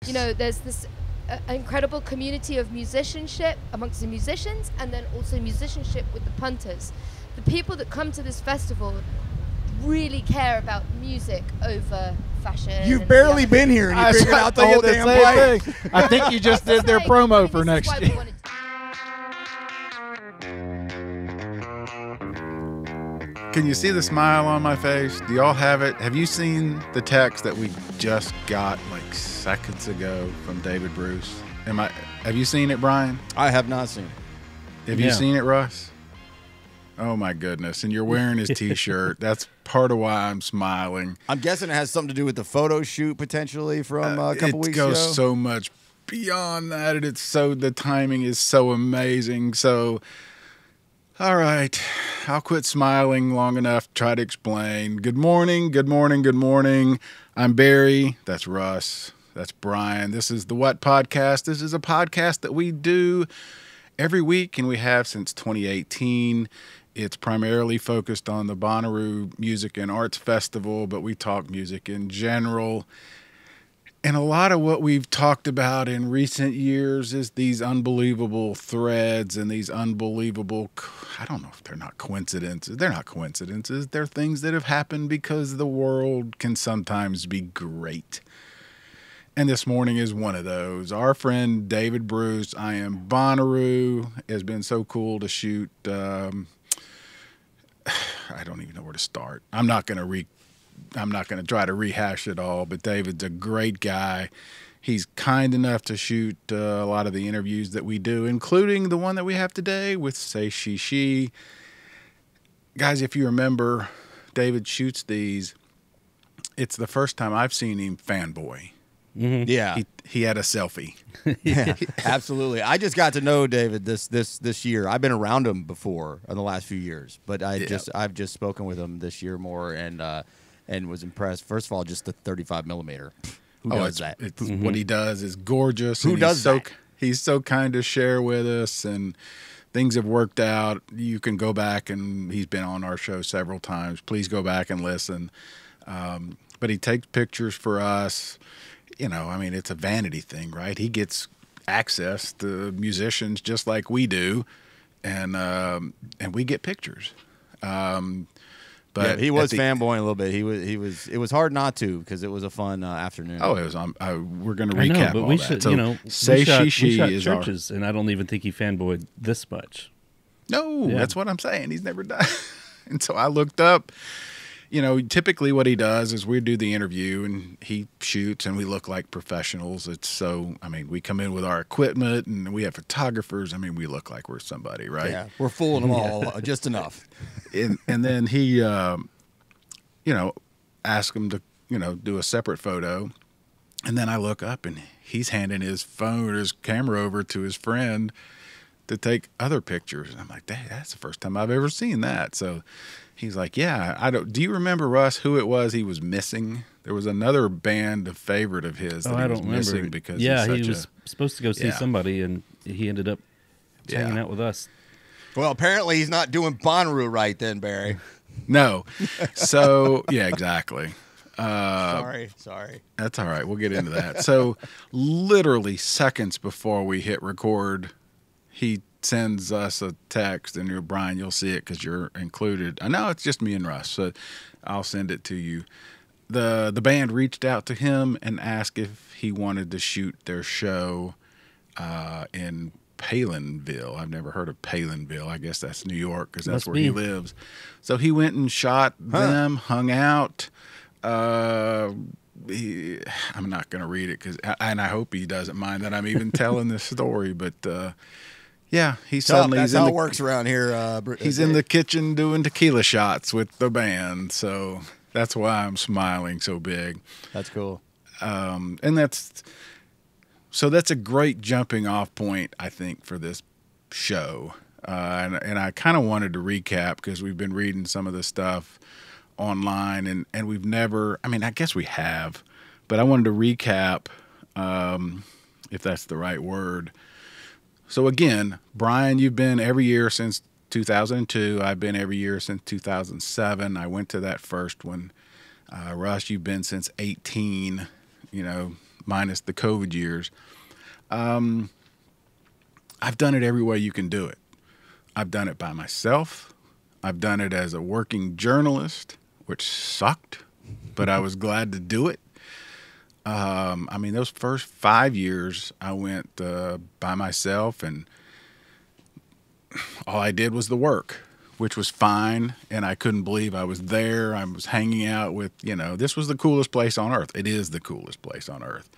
you know, there's this incredible community of musicianship amongst the musicians, and then also musicianship with the punters. The people that come to this festival really care about music over fashion. You've barely been here and you figured out the whole damn thing. I think you just did their promo for next year. Can you see the smile on my face? Do y'all have it? Have you seen the text that we just got like seconds ago from David Bruce? Have you seen it, Bryan? I have not seen it. Have you seen it, Russ? Oh my goodness. And you're wearing his t-shirt. That's part of why I'm smiling. I'm guessing it has something to do with the photo shoot potentially from a couple weeks ago. It goes so much beyond that. And the timing is so amazing. So, all right, I'll quit smiling long enough to try to explain. Good morning, good morning, good morning. I'm Barry. That's Russ. That's Bryan. This is the What Podcast. This is a podcast that we do every week, and we have since 2018. It's primarily focused on the Bonnaroo Music and Arts Festival, but we talk music in general. And a lot of what we've talked about in recent years is these unbelievable threads and these unbelievable, I don't know if they're not coincidences. They're not coincidences. They're things that have happened because the world can sometimes be great. And this morning is one of those. Our friend David Bruce, I Am Bonnaroo, has been so cool to shoot. I don't even know where to start. I'm not going to try to rehash it all, but David's a great guy. He's kind enough to shoot a lot of the interviews that we do, including the one that we have today with saysheshe. Guys, if you remember, David shoots these. It's the first time I've seen him fanboy. Mm-hmm. Yeah. He had a selfie. Yeah, absolutely. I just got to know David this year. I've been around him before in the last few years, but I've just spoken with him this year more and was impressed. First of all, just the 35 millimeter. Who does that? What he does is gorgeous. Who does that? He's so kind to share with us, and things have worked out. You can go back, and he's been on our show several times. Please go back and listen. But he takes pictures for us. You know, I mean, it's a vanity thing, right? He gets access to musicians just like we do, and we get pictures. But yeah, he was fanboying a little bit. It was hard not to because it was a fun afternoon. Oh, it was. We're going to recap but all we that. should, So, you know, saysheshe we shot is churches, and I don't even think he fanboyed this much. No, that's what I'm saying. He's never done. And so I looked up. You know, typically what he does is we do the interview and he shoots and we look like professionals. We come in with our equipment and we have photographers. I mean, we look like we're somebody, right? Yeah, we're fooling them all just enough. And then he, ask him to, do a separate photo. And then I look up and he's handing his phone or his camera over to his friend to take other pictures. And I'm like, that's the first time I've ever seen that. So he's like, yeah, do you remember, Russ, who it was he was missing? There was another band, a favorite of his that he was missing because he was supposed to go see somebody, and he ended up hanging out with us. Well, apparently he's not doing Bonnaroo right then, Barry. No. So, yeah, exactly. Sorry. That's all right. We'll get into that. So literally seconds before we hit record, he sends us a text, and Bryan, you'll see it because you're included. I know it's just me and Russ, so I'll send it to you. The band reached out to him and asked if he wanted to shoot their show in Palinville. I've never heard of Palinville. I guess that's New York because that's where he lives. So he went and shot them, hung out. I'm not going to read it and I hope he doesn't mind that I'm even telling this story, but yeah, that's how it works around here. He's in the kitchen doing tequila shots with the band, so that's why I'm smiling so big. That's cool. And that's a great jumping off point, I think, for this show. And I kind of wanted to recap because we've been reading some of the stuff online, and we've never, I guess we have, but I wanted to recap, if that's the right word. So again, Bryan, you've been every year since 2002. I've been every year since 2007. I went to that first one. Russ, you've been since 18. minus the COVID years. I've done it every way you can do it. I've done it by myself. I've done it as a working journalist, which sucked, but I was glad to do it. I mean, those first 5 years I went by myself, and all I did was the work, which was fine, and I couldn't believe I was there. I was hanging out with, this was the coolest place on earth. It is the coolest place on earth.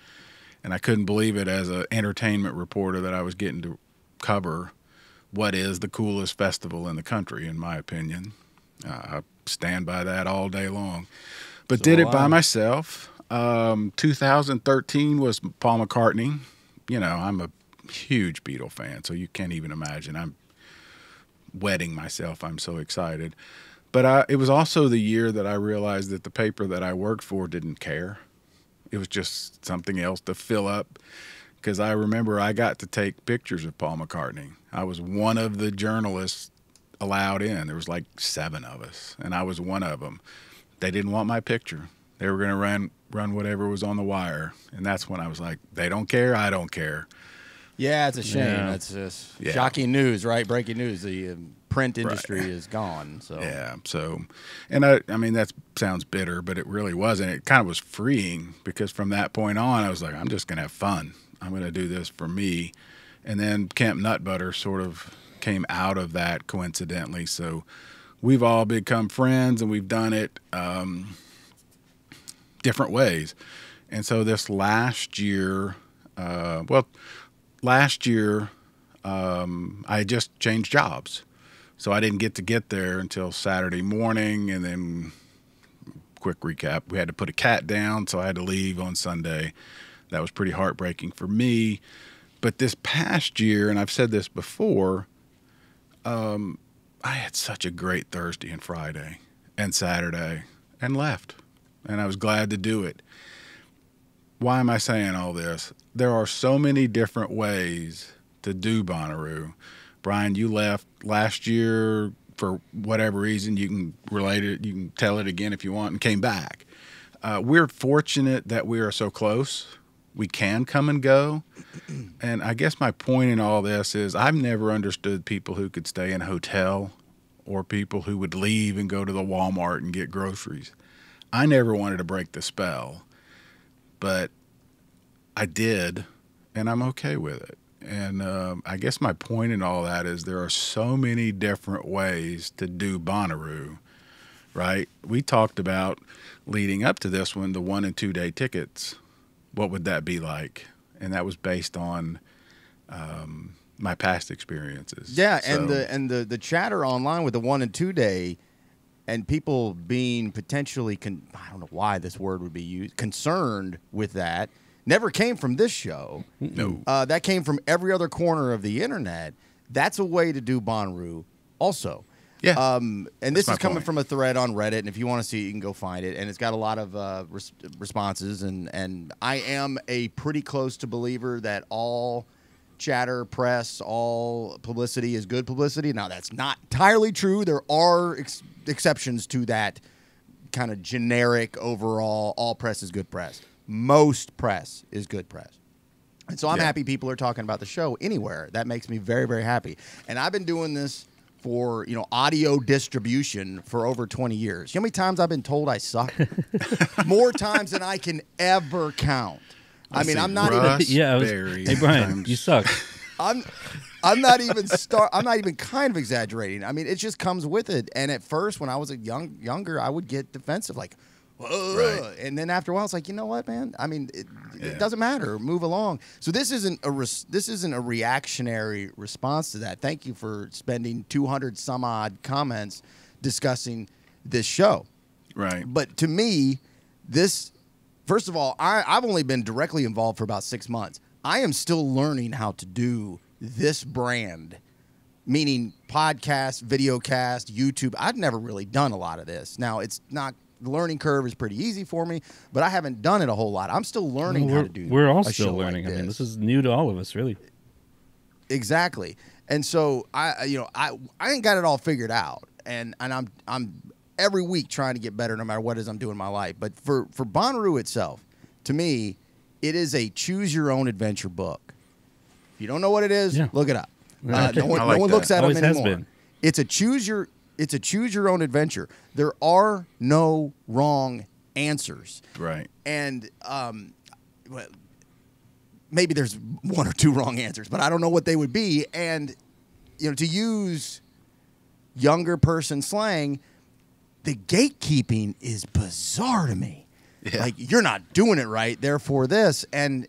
And I couldn't believe it as an entertainment reporter that I was getting to cover what is the coolest festival in the country, in my opinion. I stand by that all day long. But did it by myself. 2013 was Paul McCartney. I'm a huge Beatle fan, so you can't even imagine. I'm wetting myself. I'm so excited. But it was also the year that I realized that the paper that I worked for didn't care. It was just something else to fill up, because I remember I got to take pictures of Paul McCartney. I was one of the journalists allowed in. There was like 7 of us, and I was one of them. They didn't want my picture. They were going to run whatever was on the wire, and that's when I was like, they don't care, I don't care. Yeah, it's a shame. Yeah. That's just shocking news, right? Breaking news. The print industry Right. is gone. So Yeah, so, and I mean, that sounds bitter, but it really wasn't. It kind of was freeing, because from that point on, I was like, I'm just going to have fun. I'm going to do this for me. And then Camp Nut Butter sort of came out of that coincidentally. So we've all become friends, and we've done it different ways. And so this last year, I just changed jobs. So I didn't get there until Saturday morning. And then, quick recap, we had to put a cat down, so I had to leave on Sunday. That was pretty heartbreaking for me. But this past year, and I've said this before, I had such a great Thursday and Friday and Saturday, and left. And I was glad to do it. Why am I saying all this? There are so many different ways to do Bonnaroo. Bryan, you left last year for whatever reason. You can relate it. You can tell it again if you want, and came back. We're fortunate that we are so close. We can come and go. And I guess my point in all this is I've never understood people who could stay in a hotel, or people who would leave and go to the Walmart and get groceries. I never wanted to break the spell, but I did, and I'm okay with it. And I guess my point in all that is there are so many different ways to do Bonnaroo, right? We talked about, leading up to this one, the 1 and 2 day tickets. What would that be like? And that was based on my past experiences. yeah, So, and the chatter online with the 1 and 2 day, and people being potentially I don't know why this word would be used, concerned with that, never came from this show. No. That came from every other corner of the internet. That's a way to do Bonnaroo also. Yeah. And this my is coming point. from a thread on Reddit, and if you want to see it, you can go find it. And it's got a lot of responses, and I am a pretty close to believer that all chatter, press, all publicity is good publicity. Now, that's not entirely true. There are exceptions to that kind of generic overall, all press is good press. Most press is good press. And so I'm happy people are talking about the show anywhere. That makes me very, very happy. And I've been doing this for, audio distribution for over 20 years. You know how many times I've been told I suck? More times than I can ever count. I mean, I'm not even. Yeah, hey Bryan, you suck. I'm not even kind of exaggerating. I mean, it just comes with it. And at first, when I was younger, I would get defensive, like, Right. And then after a while, it's like, you know what, man? I mean, it doesn't matter. Move along. So this isn't a reactionary response to that. Thank you for spending 200 some odd comments discussing this show. Right. But to me, first of all, I've only been directly involved for about 6 months. I am still learning how to do this brand, meaning podcast, videocast, YouTube. I've never really done a lot of this. Now, the learning curve is pretty easy for me, but I haven't done it a whole lot. I'm still learning how to do. We're all a still show learning. like I mean, this is new to all of us, really. Exactly. And so I ain't got it all figured out, and I'm every week trying to get better, no matter what it is I'm doing in my life. But for Bonnaroo itself, to me, It is a choose-your-own-adventure book. If you don't know what it is, look it up. Okay. No one, like looks at them Always has anymore. been. It's a choose-your-own adventure. There are no wrong answers. Right. And well, maybe there's one or two wrong answers, but I don't know what they would be. And to use younger person slang, the gatekeeping is bizarre to me. Yeah. Like, you're not doing it right, therefore this. And,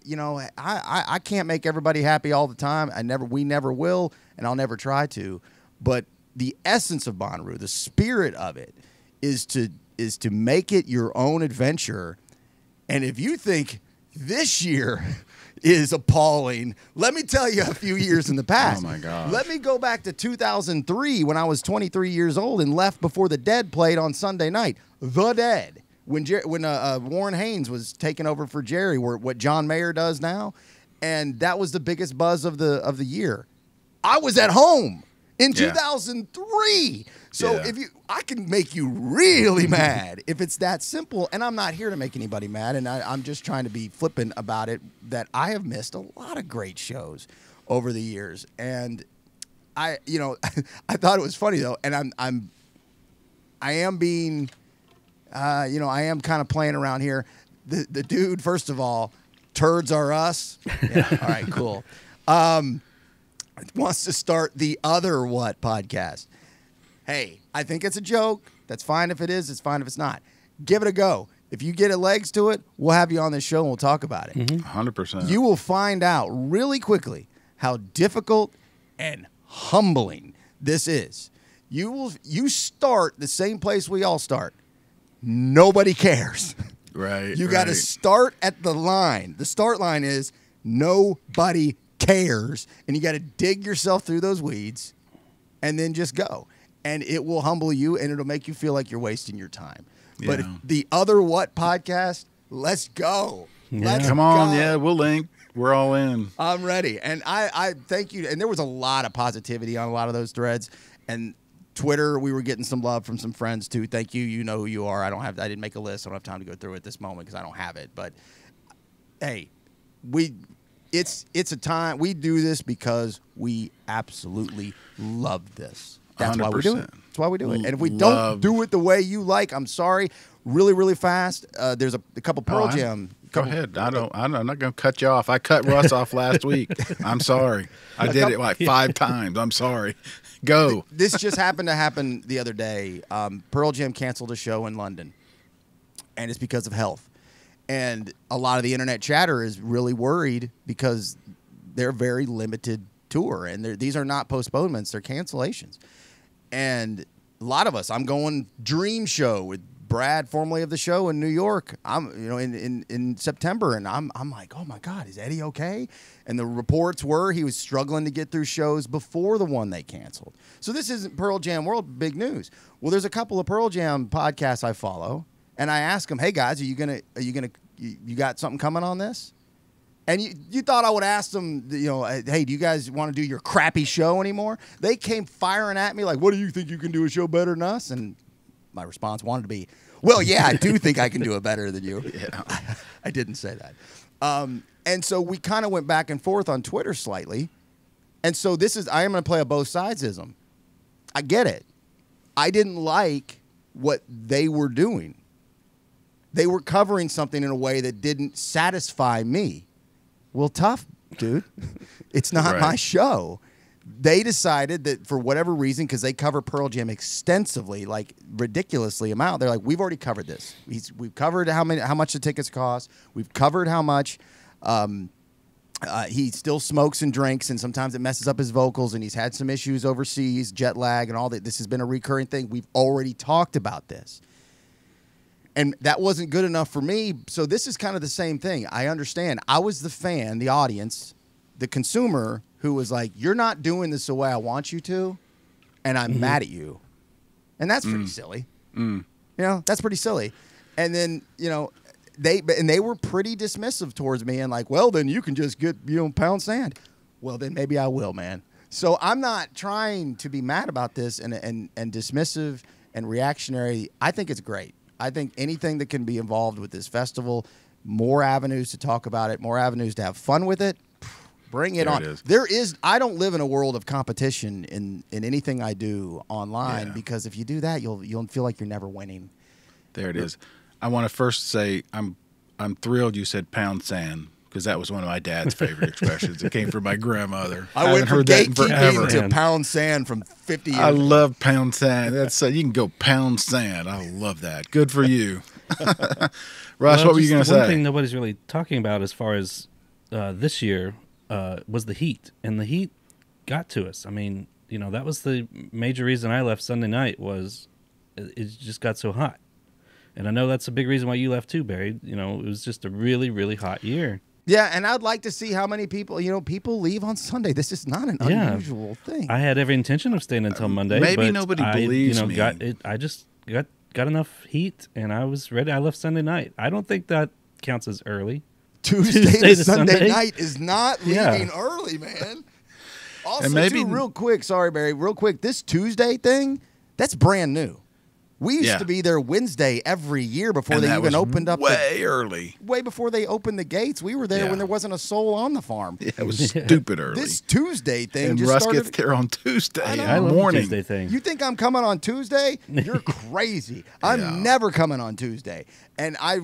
I can't make everybody happy all the time. We never will, and I'll never try to. But the essence of Bonnaroo, the spirit of it, is to make it your own adventure. And if you think this year is appalling, let me tell you a few years in the past. Oh, my God. Let me go back to 2003 when I was 23 years old and left before The Dead played on Sunday night. The Dead. When Warren Haynes was taking over for Jerry, what John Mayer does now, and that was the biggest buzz of the year. I was at home in 2003, so I can make you really mad if it's that simple. And I'm not here to make anybody mad, and I'm just trying to be flippant about it. That I have missed a lot of great shows over the years, and I thought it was funny though, and I am being. I am kind of playing around here. The dude, first of all, turds are us. Yeah, all right, cool. Wants to start the Other What podcast. Hey, I think it's a joke. That's fine if it is. It's fine if it's not. Give it a go. If you get legs to it, we'll have you on this show and we'll talk about it. 100%. You will find out really quickly how difficult and humbling this is. You start the same place we all start. Nobody cares. Right. You got to start at the line. The start line is nobody cares, and you got to dig yourself through those weeds and then just go. And it will humble you, and it'll make you feel like you're wasting your time. But the Other What podcast, let's go. Let's Come on. go. Yeah, we'll link. We're all in. I'm ready. And I thank you. And there was a lot of positivity on a lot of those threads. And Twitter, we were getting some love from some friends too. Thank you. You know who you are. I didn't make a list. I don't have time to go through it this moment because I don't have it. But hey, it's a time we do this because we absolutely love this. That's 100%. Why we do it. That's why we do it. And if we don't do it the way you like, I'm sorry. Really, really fast. There's a couple Pearl Jam. Go ahead. I'm not going to cut you off. I cut Russ off last week. I'm sorry. I did it like 5 times. I'm sorry. Go. This just happened to happen the other day. Pearl Jam canceled a show in London, and it's because of health. And a lot of the internet chatter is really worried because they're very limited tour, and these are not postponements; they're cancellations. And a lot of us, I'm going Dream Show with Brad, formerly of the show in New York. I'm in September, and I'm like, oh my God, is Eddie okay? And the reports were he was struggling to get through shows before the one they canceled. So this isn't Pearl Jam World big news. Well, there's a couple of Pearl Jam podcasts I follow, and I ask them, hey guys, you got something coming on this? And you thought I would ask them, hey, do you guys want to do your crappy show anymore? They came firing at me like, what do you think you can do a show better than us? And my response wanted to be, well, yeah, I do think I can do it better than you. Yeah. I didn't say that. And so we kind of went back and forth on Twitter slightly. And so I am going to play a both sidesism. I get it. I didn't like what they were doing. They were covering something in a way that didn't satisfy me. Well, tough, dude. It's not my show. They decided that for whatever reason, because they cover Pearl Jam extensively, like ridiculously amount, they're like, we've already covered this. We've covered how much the tickets cost. We've covered how much he still smokes and drinks, and sometimes it messes up his vocals, and he's had some issues overseas, jet lag, and all that. This has been a recurring thing. We've already talked about this. And that wasn't good enough for me. So this is kind of the same thing. I understand. I was the fan, the audience, the consumer who was like, you're not doing this the way I want you to, and I'm mad at you. And that's pretty silly. That's pretty silly. And then, they were pretty dismissive towards me and like, well, then you can just get, pound sand. Well, then maybe I will, man. So I'm not trying to be mad about this and dismissive and reactionary. I think it's great. I think anything that can be involved with this festival more avenues to talk about it, more avenues to have fun with it. Bring it on. I don't live in a world of competition in anything I do online, because if you do that, you'll feel like you're never winning. There it is. I want to first say I'm thrilled you said pound sand, because that was one of my dad's favorite expressions. It came from my grandmother. I went from gatekeeping to pound sand from 50 years I ago. love pound sand. That's you can go pound sand. I love that. Good for you. Ross, what were you going to say? One thing nobody's really talking about as far as this year was the heat. And the heat got to us. I mean, that was the major reason I left Sunday night, was it just got so hot. And I know that's a big reason why you left too, Barry. It was just a really, really hot year. Yeah, and I'd like to see how many people, people leave on Sunday. This is not an unusual thing. I had every intention of staying until Monday. Maybe but nobody believes me. I just got enough heat, and I was ready. I left Sunday night. I don't think that counts as early. Tuesday to Sunday night is not leaving early, man. Also, and maybe, real quick, sorry, Barry, real quick, this Tuesday thing, that's brand new. We used to be there Wednesday every year before they even opened up. Way early. Way before they opened the gates. We were there when there wasn't a soul on the farm. Yeah, it was stupid early. This Tuesday thing and just Russ started. Gets there on Tuesday I love morning. The Tuesday thing. You think I'm coming on Tuesday? You're crazy. I'm never coming on Tuesday. And I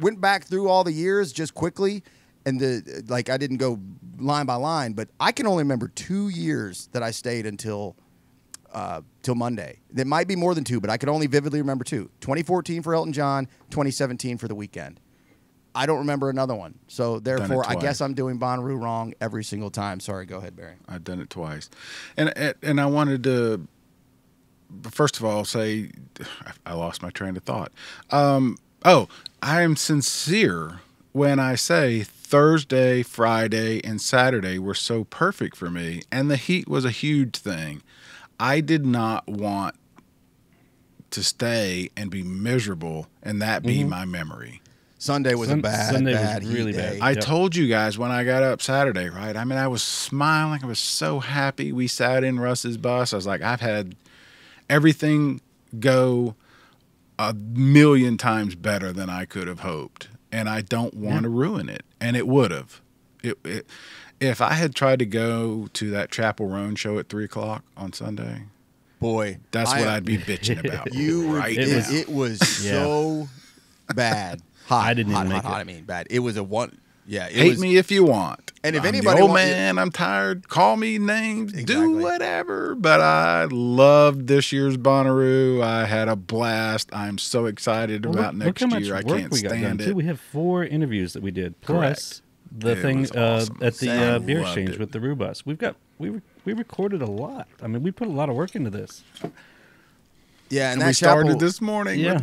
went back through all the years just quickly, and I didn't go line by line, but I can only remember 2 years that I stayed until Monday. There might be more than 2, but I can only vividly remember 2. 2014 for Elton John, 2017 for The Weeknd. I don't remember another one. So therefore, I guess I'm doing Bonnaroo wrong every single time. Sorry, go ahead, Barry. I've done it twice. And I wanted to, first of all, say I lost my train of thought. I am sincere when I say Thursday, Friday, and Saturday were so perfect for me, and the heat was a huge thing. I did not want to stay and be miserable and that be my memory. Sunday was bad really heat day. bad. I told you guys when I got up Saturday, right? I mean, I was smiling. I was so happy. We sat in Russ's bus. I was like, I've had everything go a million times better than I could have hoped. And I don't want to ruin it. And it would have. If I had tried to go to that Chapel Roan show at 3 o'clock on Sunday, boy, that's what I'd be bitching about. It was so bad. Hot. I didn't even make it. I mean, bad. It was a one. Yeah. Hate me if you want. And if I'm anybody, the old man, I'm tired. Call me names. Exactly. Do whatever. But I loved this year's Bonnaroo. I had a blast. I'm so excited about next year. I can't stand it. We have 4 interviews that we did, plus the thing awesome. at the beer loved exchange it. with the Rubus. We recorded a lot. I mean, we put a lot of work into this. Yeah, and we that started this morning Yeah.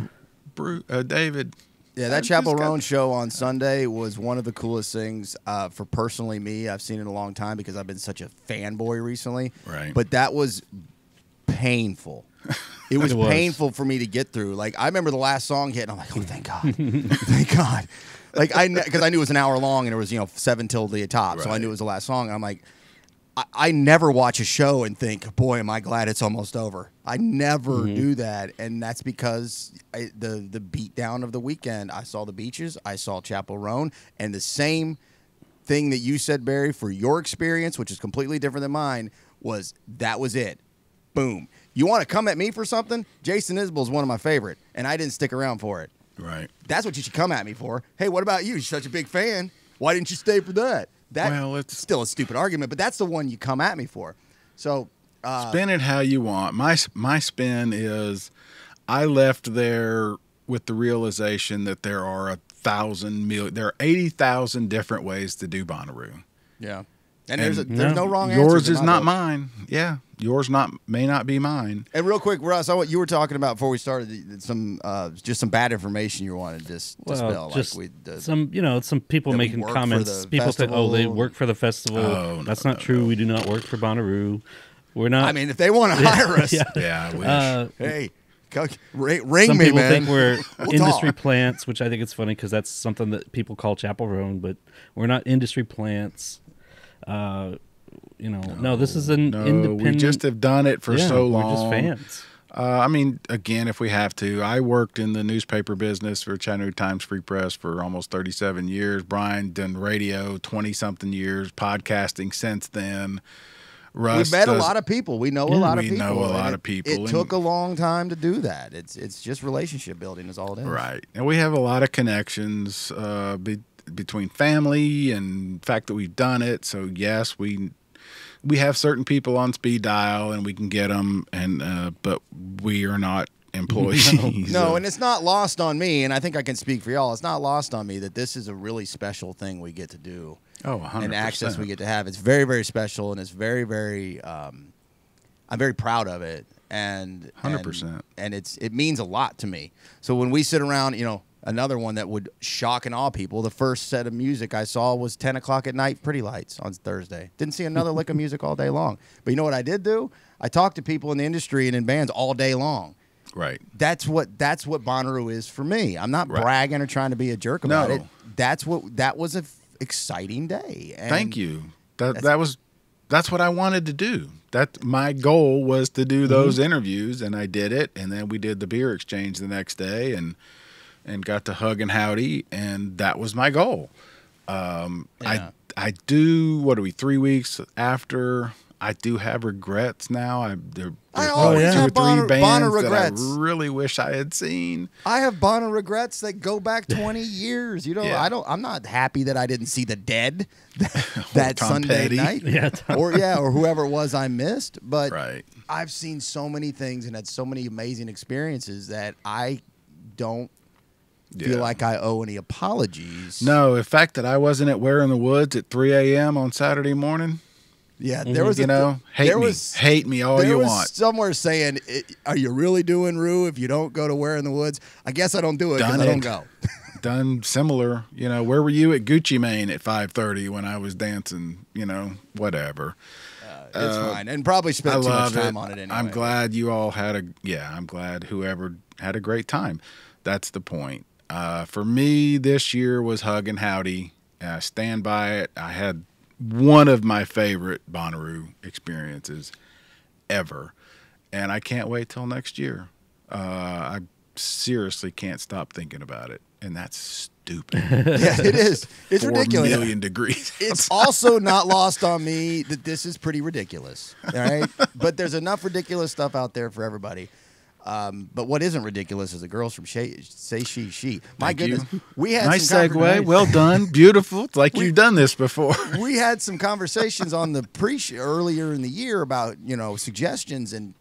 with David. Yeah, that Chapel Roan show on Sunday was one of the coolest things for personally me. I've seen it in a long time because I've been such a fanboy recently. Right. But that was painful. It was painful for me to get through. Like, I remember the last song hit, and I'm like, oh, thank God. Thank God. Like, because I knew it was an hour long, and it was, 7 till the top, so I knew it was the last song. And I'm like, I never watch a show and think, boy, am I glad it's almost over. I never do that, and that's because the beat down of the weekend, I saw the beaches, I saw Chapel Roan, and the same thing that you said, Barry, for your experience, which is completely different than mine, was that was it. Boom. You want to come at me for something? Jason Isbell's one of my favorite, and I didn't stick around for it. Right. That's what you should come at me for. Hey, what about you? You're such a big fan. Why didn't you stay for that? It's still a stupid argument, but that's the one you come at me for. So spin it how you want. My spin is I left there with the realization that there are 80,000 different ways to do Bonnaroo. Yeah. And there's no wrong answer. Yours is not mine. Yeah. Yours may not be mine. And real quick, Russ, what you were talking about before we started, some bad information you wanted to dispel. Just some people making comments. People say, "Oh, they work for the festival." That's not true. We do not work for Bonnaroo. We're not. I mean, if they want to hire us, I wish. Hey, ring some me, people man. think we're We'll industry talk. plants, which I think it's funny because that's something that people call Chapel Roan, but we're not industry plants. No, this is an independent. We just have done it for so long. We're just fans. I mean, again, if we have to. I worked in the newspaper business for Chattanooga Times Free Press for almost 37 years. Bryan done radio 20-something years, podcasting since then. Russ we met a lot of people. We know a lot of people. We know a lot of people. It took a long time to do that. It's just relationship building is all it is. Right. And we have a lot of connections between family and the fact that we've done it. So, yes, we have certain people on speed dial and we can get them, but we are not employees. No, and it's not lost on me, and I think I can speak for y'all. It's not lost on me that this is a really special thing we get to do. Oh, 100%. And access we get to have. It's very, very special, and it's very, very. I'm very proud of it, and 100%. And it means a lot to me. So when we sit around, another one that would shock and awe people. The first set of music I saw was 10 o'clock at night, Pretty Lights on Thursday. Didn't see another lick of music all day long. But you know what I did do? I talked to people in the industry and in bands all day long. Right. That's what Bonnaroo is for me. I'm not bragging or trying to be a jerk about it. That was an exciting day. And thank you. That's what I wanted to do. That my goal was to do those interviews, and I did it. And then we did the beer exchange the next day, and got to hug and howdy, and that was my goal. I do. What are we? 3 weeks after. I do have regrets now. There's always two or have three bands regrets. that I really wish I had seen. I have Bonner regrets that go back 20 years. Yeah. I'm not happy that I didn't see the Dead that Tom Sunday Petty. night. Or whoever it was I missed. But I've seen so many things and had so many amazing experiences that I don't feel like I owe any apologies. No, the fact that I wasn't at Where in the Woods at 3 a.m. on Saturday morning. Yeah, there was hate me all you want. Somewhere saying, "Are you really doing Rue if you don't go to Where in the Woods?" I guess I don't do it because I don't go. Done similar. Where were you at Gucci Mane at 5:30 when I was dancing? Whatever. It's fine, and probably spent too much time on it anyway. I'm glad you all I'm glad whoever had a great time. That's the point. For me, this year was Hug and Howdy. Stand by it. I had one of my favorite Bonnaroo experiences ever, and I can't wait till next year. I seriously can't stop thinking about it, and that's stupid. Yeah, it is. It's 4 ridiculous. million degrees. It's also not lost on me that this is pretty ridiculous. All right, but there's enough ridiculous stuff out there for everybody. But what isn't ridiculous is the girls from saysheshe. My goodness, we had nice some segue. Well done, beautiful. It's like you've done this before. We had some conversations on the earlier in the year about suggestions, and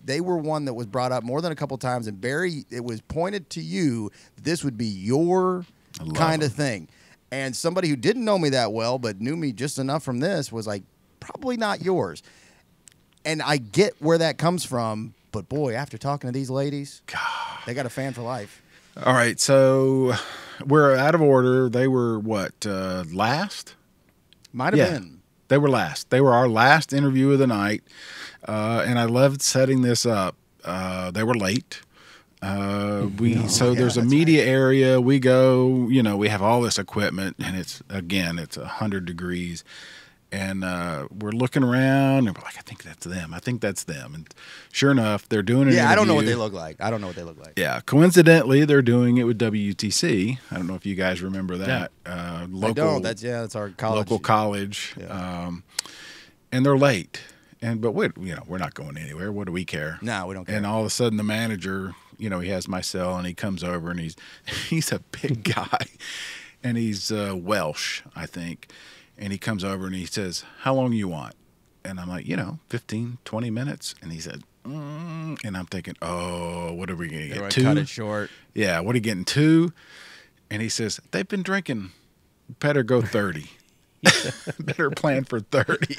they were one that was brought up more than a couple times. And Barry, it was pointed to you that this would be your kind of thing. And somebody who didn't know me that well but knew me just enough from this was like, probably not yours. And I get where that comes from. But boy, after talking to these ladies, they got a fan for life. All right, so we're out of order. They were what, last? Might have been. They were last. They were our last interview of the night, and I loved setting this up. They were late. There's a media area. We go, we have all this equipment, and it's 100 degrees. And we're looking around, and we're like, I think that's them. And sure enough, they're doing it. Yeah, I don't know what they look like. Yeah, coincidentally, they're doing it with WTC. I don't know if you guys remember that. Local, I don't. That's our college. Local college. Yeah. And they're late. But we're not going anywhere. What do we care? No, we don't care. And all of a sudden, the manager, he has my cell, and he comes over, and he's a big guy, and he's Welsh, I think. And he comes over and he says, "How long you want?" And I'm like, 15, 20 minutes. And he said, and I'm thinking, oh, what are we going to get? 2? Cut it short. Yeah, what are you getting, 2? And he says, "They've been drinking. Better go 30. Better plan for 30.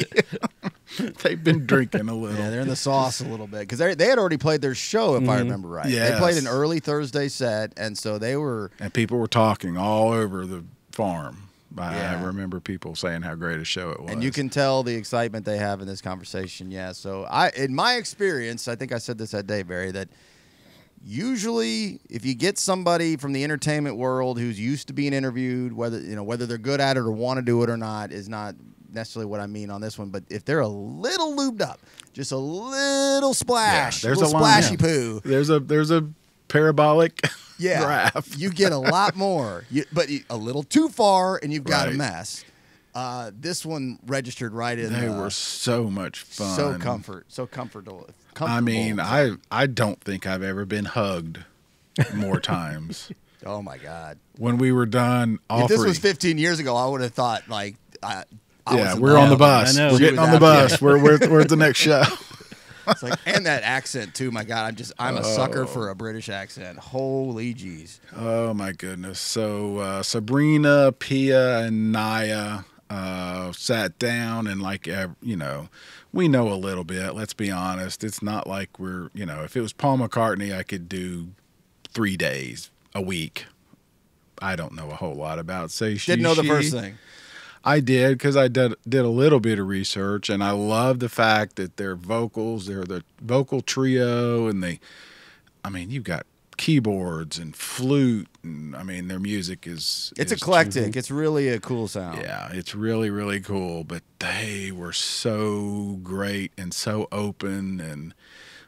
They've been drinking a little." Yeah, they're in the sauce a little bit. Because they had already played their show, if I remember right. Yes. They played an early Thursday set, and so they were... And people were talking all over the farm. I remember people saying how great a show it was. And you can tell the excitement they have in this conversation, yeah. So in my experience, I think I said this that day, Barry, that usually if you get somebody from the entertainment world who's used to being interviewed, whether they're good at it or want to do it or not, is not necessarily what I mean on this one, but if they're a little lubed up, just a little splash, there's little a line. splashy poo. There's a parabolic graph. You get a lot more, but a little too far, and you've got a Right. mess. This one registered right in. They were so much fun. So comfortable. I mean, I don't think I've ever been hugged more times. Oh my God! When we were done, all If this three. was 15 years ago, I would have thought like, I Yeah, was we're on the love. bus. I know. We're She getting was on the out bus. Where's the next show? It's like, and that accent too. My God, I'm a sucker for a British accent. Holy jeez. Oh my goodness. So Sabrina, Piya, and Naya sat down and we know a little bit. Let's be honest. It's not like we're if it was Paul McCartney, I could do 3 days a week. I don't know a whole lot about saysheshe. Didn't know the first thing. I did because I did a little bit of research, and I love the fact that their vocals, they're the vocal trio, and you've got keyboards and flute, and their music is Eclectic. It's really a cool sound. Yeah, it's really, really cool, but they were so great and so open, and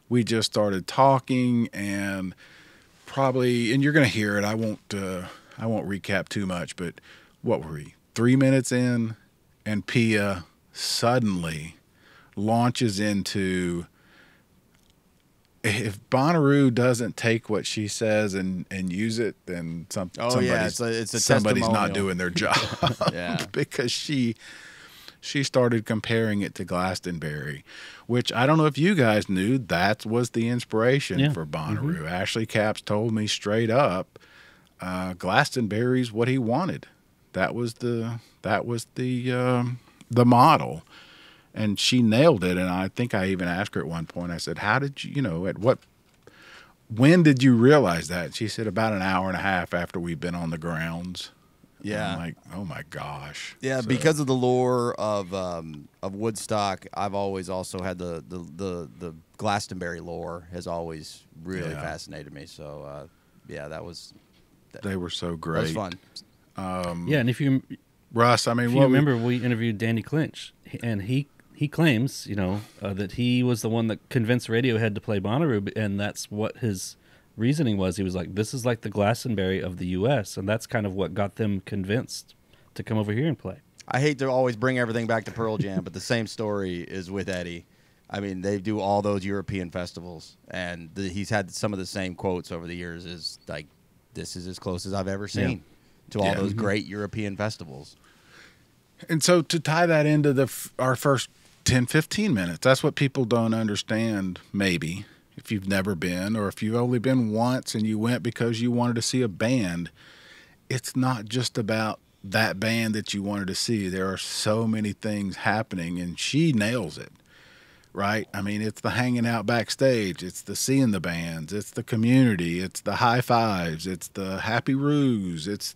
we just started talking, and you're going to hear it. I won't recap too much, but what were we? 3 minutes in, and Piya suddenly launches into, if Bonnaroo doesn't take what she says and use it, then somebody's it's a somebody's not testimonial. doing their job. Yeah. Because she started comparing it to Glastonbury, which I don't know if you guys knew, that was the inspiration for Bonnaroo. Ashley Capps told me straight up, Glastonbury's what he wanted. That was the model, and she nailed it. And I think I even asked her at one point. I said, "How did you? When did you realize that?" She said, "About an hour and a half after we've been on the grounds." Yeah. And I'm like, oh my gosh. Yeah, So- because of the lore of Woodstock, I've always also had the Glastonbury lore has always really fascinated me. So they were so that great. was fun. Yeah, and if you Russ, remember, we interviewed Danny Clinch, and he claims, that he was the one that convinced Radiohead to play Bonnaroo, and that's what his reasoning was. He was like, this is like the Glastonbury of the U.S., and that's kind of what got them convinced to come over here and play. I hate to always bring everything back to Pearl Jam, but the same story is with Eddie. They do all those European festivals, and he's had some of the same quotes over the years. Is like, this is as close as I've ever seen to all those great European festivals. And so to tie that into our first 10, 15 minutes, that's what people don't understand, maybe, if you've never been, or if you've only been once and you went because you wanted to see a band. It's not just about that band that you wanted to see. There are so many things happening, and she nails it, right? It's the hanging out backstage. It's the seeing the bands. It's the community. It's the high fives. It's the happy roos. It's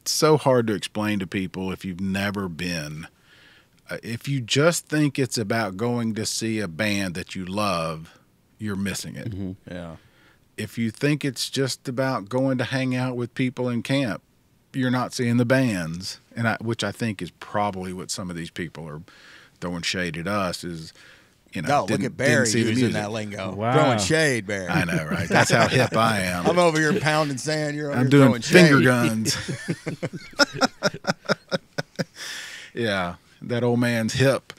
so hard to explain to people if you've never been. If you just think it's about going to see a band that you love, you're missing it. Mm-hmm. Yeah. If you think it's just about going to hang out with people in camp, you're not seeing the bands, which I think is probably what some of these people are throwing shade at us is, No, look at Barry using that lingo. Wow. Throwing shade, Barry. I know, right? That's how hip I am. I'm over here pounding sand. You're over I'm here doing throwing shade. finger guns. Yeah, that old man's hip.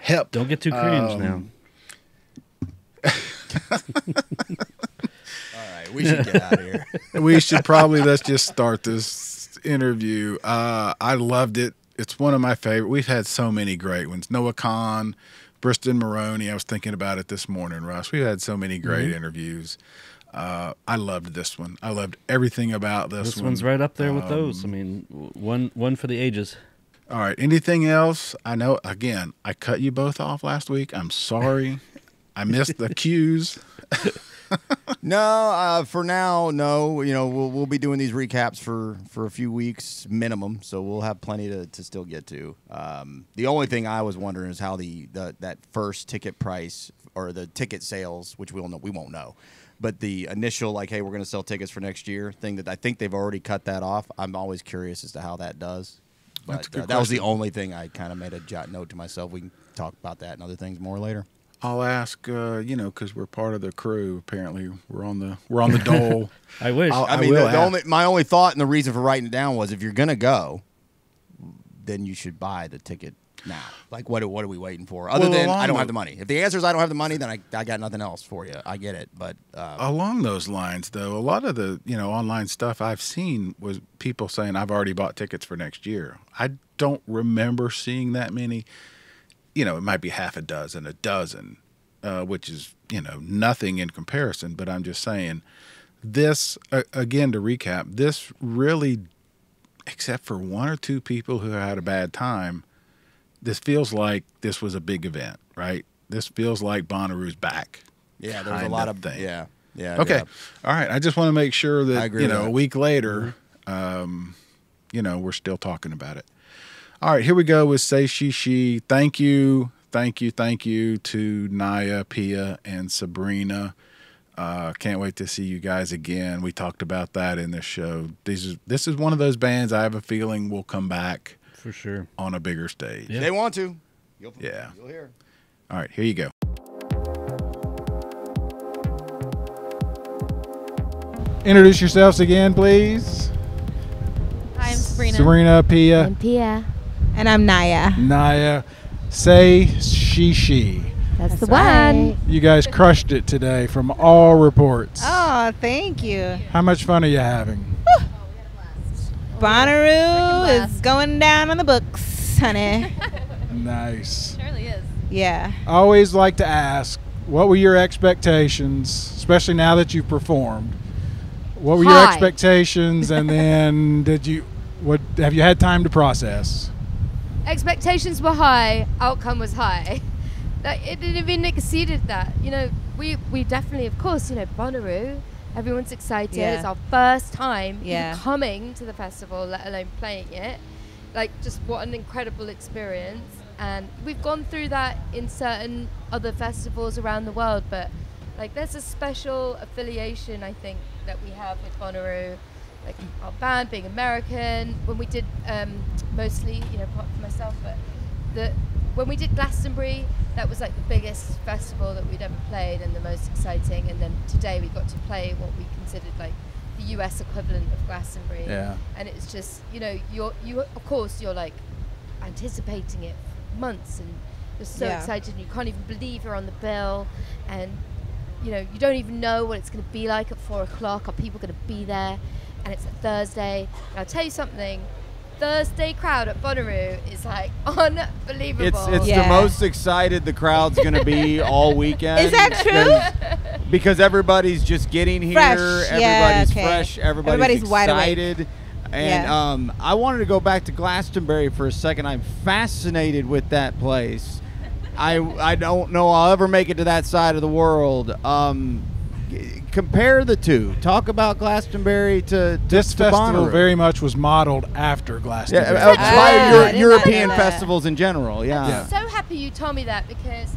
Hip. Don't get too cringe now. All right, we should get out of here. We should probably let's just start this interview. I loved it. It's one of my favorite. We've had so many great ones. Noah Kahn, Briston Maroney. I was thinking about it this morning, Russ. We've had so many great interviews. I loved this one. I loved everything about this one. This one's right up there with those. One for the ages. All right. Anything else? I know, again, I cut you both off last week. I'm sorry. I missed the cues. No, for now, no. We'll be doing these recaps for a few weeks minimum, so we'll have plenty to still get to. The only thing I was wondering is how that first ticket price or the ticket sales, which we won't know, but the initial hey, we're going to sell tickets for next year thing that I think they've already cut that off. I'm always curious as to how that does But that was the only thing I kind of made a jot note to myself. We can talk about that and other things more later. I'll ask, because we're part of the crew. Apparently, we're on the dole. I wish. My only thought and the reason for writing it down was if you're gonna go, then you should buy the ticket now. Like, what are we waiting for? Other than I don't have the money. If the answer is I don't have the money, then I got nothing else for you. I get it, but along those lines, though, a lot of the online stuff I've seen was people saying I've already bought tickets for next year. I don't remember seeing that many. It might be half a dozen, which is nothing in comparison. But I'm just saying, this again to recap, this really, except for one or two people who had a bad time. This feels like this was a big event, right? This feels like Bonnaroo's back. Yeah, there's a lot of thing. Yeah. Okay, all right. I just want to make sure that a week later, we're still talking about it. All right, here we go with saysheshe. Thank you to Naya, Piya, and Sabrina. Can't wait to see you guys again. We talked about that in this show. This is one of those bands I have a feeling will come back. For sure. On a bigger stage. Yeah. They want to. You'll hear. All right, here you go. Introduce yourselves again, please. Hi, I'm Sabrina. Sabrina, Piya. I'm Piya. And I'm Naya. Naya. Saysheshe. That's the one. You guys crushed it today from all reports. Oh, thank you. How much fun are you having? Bonnaroo is going down on the books, honey. Nice. Surely is. Yeah. I always like to ask, what were your expectations, especially now that you've performed? What were your expectations, and then have you had time to process? Expectations were high, outcome was high. It even exceeded that. We definitely, of course, Bonnaroo. Everyone's excited. Yeah. It's our first time Yeah. coming to the festival, let alone playing it. Just what an incredible experience. And we've gone through that in certain other festivals around the world, but there's a special affiliation, I think, that we have with Bonnaroo. Our band being American, when we did mostly, apart from myself, but when we did Glastonbury, that was the biggest festival that we'd ever played and the most exciting. And then today we got to play what we considered the US equivalent of Glastonbury. Yeah. And it's just, you of course you're anticipating it for months, and you're so excited and you can't even believe you're on the bill, and you don't even know what it's going to be like at 4 o'clock. Are people going to be there? And it's a Thursday. And I'll tell you something. Thursday crowd at Bonnaroo is unbelievable. It's the most excited the crowd's going to be all weekend. Is that true? Because everybody's just getting here. Fresh. Everybody's fresh. Everybody's wide excited. awake. And I wanted to go back to Glastonbury for a second. I'm fascinated with that place. I don't know I'll ever make it to that side of the world. Compare the two. Talk about Glastonbury to this festival Bonnaroo. Very much was modeled after Glastonbury. European festivals in general. Yeah. I'm so happy you told me that, because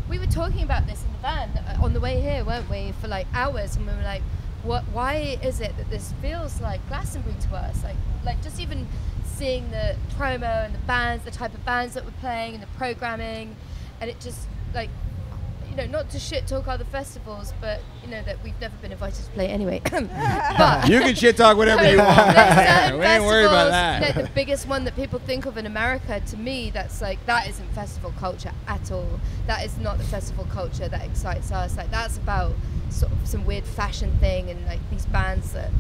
we were talking about this in the van on the way here, weren't we, for hours, and we were like, why is it that this feels like Glastonbury to us? Just even seeing the promo and the bands, the type of bands that we're playing and the programming, and it just not to shit talk other festivals, but that we've never been invited to play anyway. But you can shit talk whatever you want. We ain't worried about that. The biggest one that people think of in America, to me, that's that isn't festival culture at all. That is not the festival culture that excites us. That's about sort of some weird fashion thing and these bands that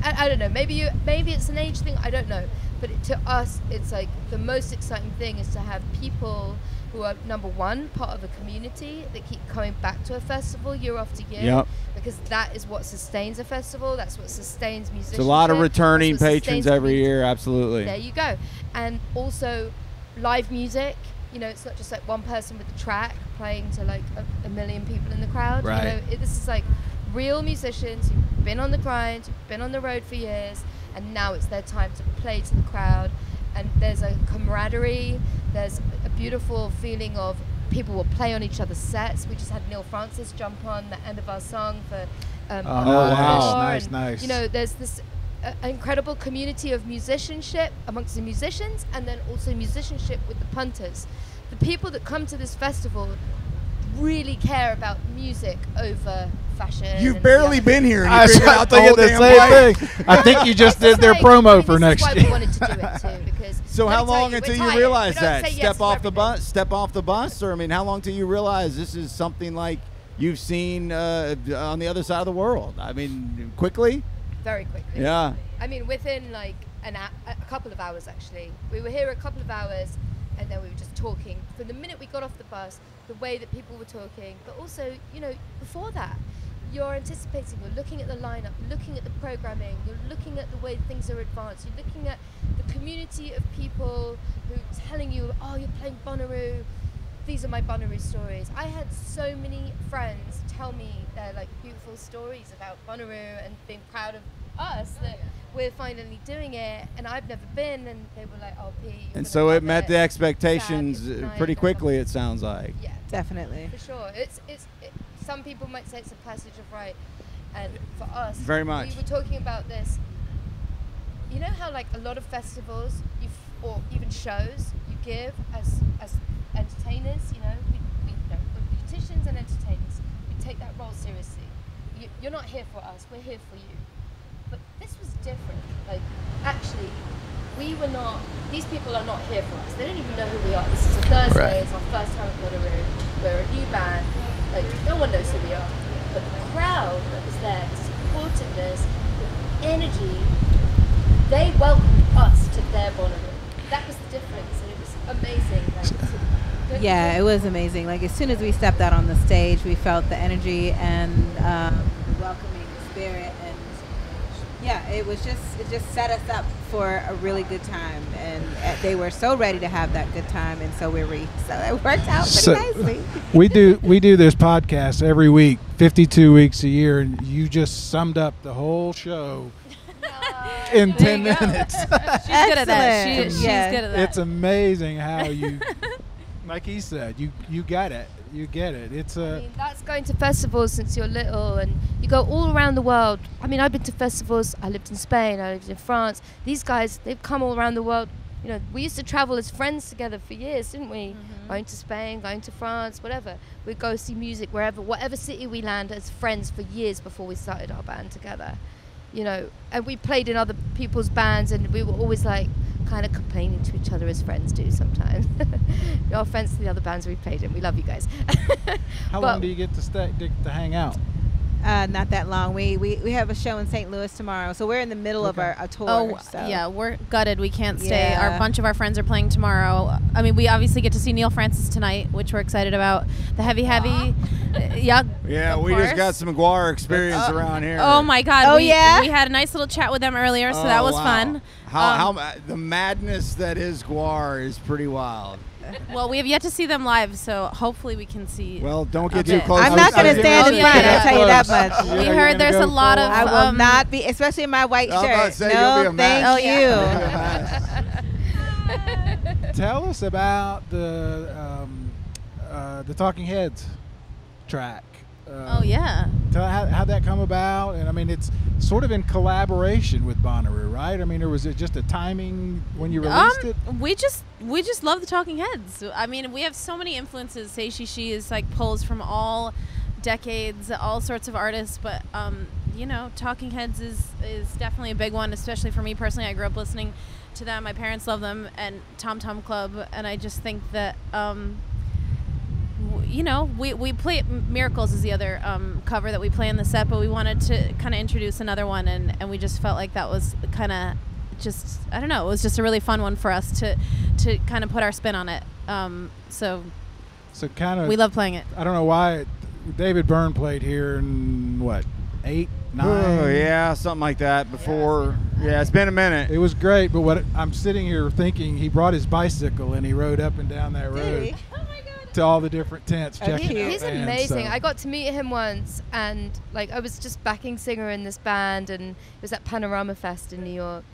I don't know. Maybe it's an age thing. I don't know. But to us, it's the most exciting thing is to have people who are, number one, part of a community that keep coming back to a festival year after year. Yep. Because that is what sustains a festival. That's what sustains musicianship. It's a lot of returning patrons every year, absolutely. There you go. And also live music. It's not just one person with the track playing to a million people in the crowd. Right. This is real musicians who've been on the grind, who've been on the road for years, and now it's their time to play to the crowd. And there's a camaraderie, there's a beautiful feeling of people will play on each other's sets. We just had Neil Francis jump on the end of our song for nice. Nice. There's this an incredible community of musicianship amongst the musicians, and then also musicianship with the punters. The people that come to this festival really care about music over fashion. You've barely been here. And I you figured out the whole the damn same place. thing. I think you just did their Like, promo for this next is why year. we wanted to do it too, because So let how me tell long we're until you tired. realize We don't that? say yes Step to off the everything. bus? Step off the bus? Or I mean, how long till you realize this is something like you've seen on the other side of the world? I mean, quickly? Very quickly. Yeah. I mean, within like a couple of hours, actually. We were here a couple of hours, and then we were just talking. From the minute we got off the bus, the way that people were talking, but also, you know, before that, you're anticipating, you're looking at the lineup, looking at the programming, you're looking at the way things are advanced, you're looking at the community of people who are telling you, oh, you're playing Bonnaroo, these are my Bonnaroo stories. I had so many friends tell me their like beautiful stories about Bonnaroo and being proud of us that we're finally doing it, and I've never been, and they were like, oh, P, you're And gonna so love it met the expectations Sad, it's pretty nice, quickly, it sounds like. Yeah, Definitely. for sure. Some people might say it's a passage of right, and for us, Very much. we were talking about this. You know how like a lot of festivals, or even shows, you give as entertainers. You know, we're musicians and entertainers. We take that role seriously. You're not here for us. We're here for you. But this was different. Like, actually, we were not. These people are not here for us. They don't even know who we are. This is a Thursday. Right. It's our first time at Bonnaroo. We're a new band. Like, no one knows who we are. But the crowd that was there, the supportiveness, the energy, they welcomed us to their Bonnaroo. That was the difference, and it was amazing. Like, Yeah, it was amazing. Like as soon as we stepped out on the stage, we felt the energy and the welcoming spirit, and yeah, it just set us up for a really good time, and they were so ready to have that good time, and so were we. So it worked out pretty nicely. we do this podcast every week, 52 weeks a year, and you just summed up the whole show in 10 minutes. She's good at that. Excellent. She's Yeah. good at that. It's amazing how you, like he said, you get it. You get it. It's I a mean, that's going to festivals since you're little, and you go all around the world. I mean, I've been to festivals. I lived in Spain. I lived in France. These guys, they've come all around the world. You know, we used to travel as friends together for years, didn't we? Going to Spain, going to France, whatever. We'd go see music wherever, whatever city we land as friends for years before we started our band together. You know, and we played in other people's bands, and we were always like kind of complaining to each other as friends do sometimes. No offense to the other bands we played in. We love you guys. how long do you get to hang out? Not that long. We have a show in St. Louis tomorrow, so we're in the middle of our tour. Oh, so. yeah, we're gutted. We can't stay. Yeah. Our bunch of our friends are playing tomorrow. I mean, we obviously get to see Neil Francis tonight, which we're excited about. The Heavy. Yeah. Yeah, of we just course. got some Guar experience around here. Oh my God. Oh, we yeah? We had a nice little chat with them earlier, so that Oh, was wow. fun. How the madness that is Guar is pretty wild. Well, we have yet to see them live, so hopefully we can see. Well, don't get Okay. too close. I'm not going to stand in Oh, front. yeah. I'll tell you that Close. much. We Yeah, you're heard gonna there's go a lot of. I will not be, especially in my white I was about to shirt. say, you'll be No, a mess. thank Oh, yeah. you. Tell us about the Talking Heads track. Oh yeah. Tell how'd that come about? And I mean, it's sort of in collaboration with Bonnaroo, right? I mean, or was it just a timing when you released it? We just love the Talking Heads. I mean, we have so many influences. Saysheshe is like pulls from all decades, all sorts of artists, but you know, Talking Heads is definitely a big one, especially for me personally. I grew up listening to them. My parents love them, and Tom Tom Club, and I just think that you know, we play Miracles is the other cover that we play in the set, but we wanted to kind of introduce another one, and we just felt like that was kind of just, I don't know, it was just a really fun one for us to kind of put our spin on it. So kind of, we love playing it. I don't know why David Byrne played here in what, 8, 9? Oh yeah, something like that. Before, yeah, it's been a minute. It was great, but what I'm sitting here thinking, he brought his bicycle and he rode up and down that road to all the different tents checking out He's bands, amazing. so. I got to meet him once, and like I was just backing singer in this band, and it was at Panorama Fest in New York,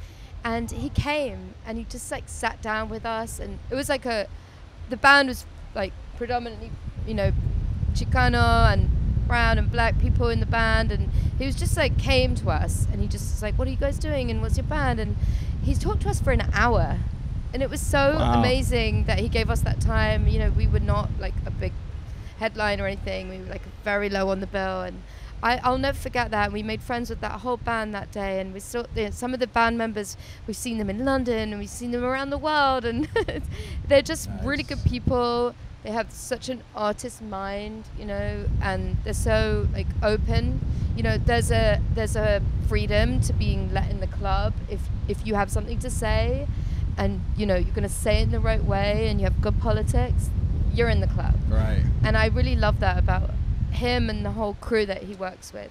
and he came and he just like sat down with us, and it was like the band was like predominantly, you know, Chicano, and brown and black people in the band, and he was just like came to us and he just was like, what are you guys doing and what's your band? And he talked to us for an hour, and it was so amazing that he gave us that time. You know, we were not like a big headline or anything, we were like very low on the bill, and I'll never forget that. We made friends with that whole band that day, and we still, some of the band members, we've seen them in London and we've seen them around the world, and they're just really good people. They have such an artist mind, you know, and they're so like open. You know, there's a freedom to being let in the club if you have something to say, and you know you're gonna say it in the right way, and you have good politics, you're in the club. Right. And I really love that about him and the whole crew that he works with.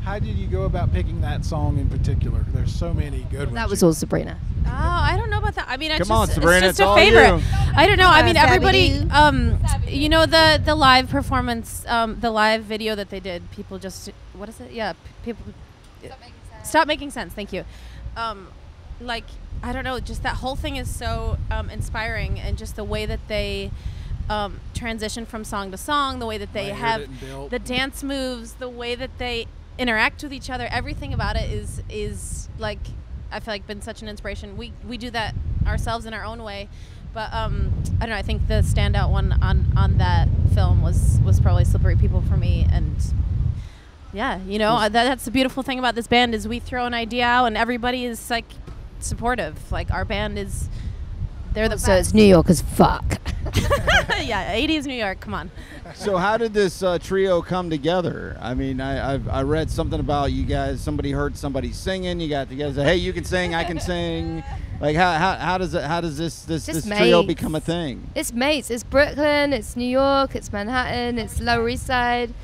How did you go about picking that song in particular? There's so many good ones. That was all Sabrina. Oh, I don't know about that. I mean, Come on, Sabrina, it's just it's a all favorite. you. I don't know. I mean, everybody, Savvy you know, the live performance, the live video that they did, people just, what is it? Yeah, people. Stop making sense. Thank you. Like, I don't know, just that whole thing is so inspiring, and just the way that they transition from song to song, the way that they have the dance moves, the way that they interact with each other, everything about it is like, I feel like been such an inspiration. We do that ourselves in our own way, but I don't know, I think the standout one on that film was probably Slippery People for me. And yeah, you know, that's the beautiful thing about this band is we throw an idea out and everybody is like supportive. Like our band is, they're the best. So it's New York as fuck. Yeah, 80s New York, come on. So how did this trio come together? I mean, I read something about you guys. Somebody heard somebody singing. You got together. Hey, you can sing. I can sing. Like how does this trio become a thing? It's mates. It's Brooklyn. It's New York. It's Manhattan. It's Lower East Side.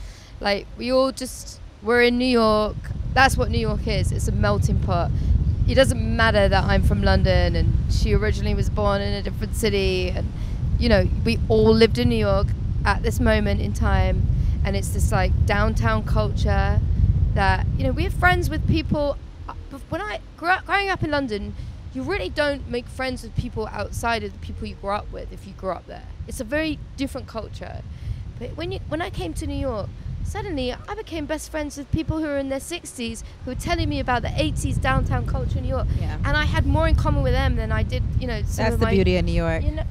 Like we're in New York. That's what New York is. It's a melting pot. It doesn't matter that I'm from London and she originally was born in a different city, and you know, we all lived in New York at this moment in time, and it's this like downtown culture that, you know, we have friends with people. When I growing up in London, you really don't make friends with people outside of the people you grew up with if you grew up there. It's a very different culture. But when I came to New York, suddenly I became best friends with people who were in their 60s who were telling me about the 80s downtown culture in New York. Yeah. And I had more in common with them than I did, you know, some That's of the my, beauty of New York. you know,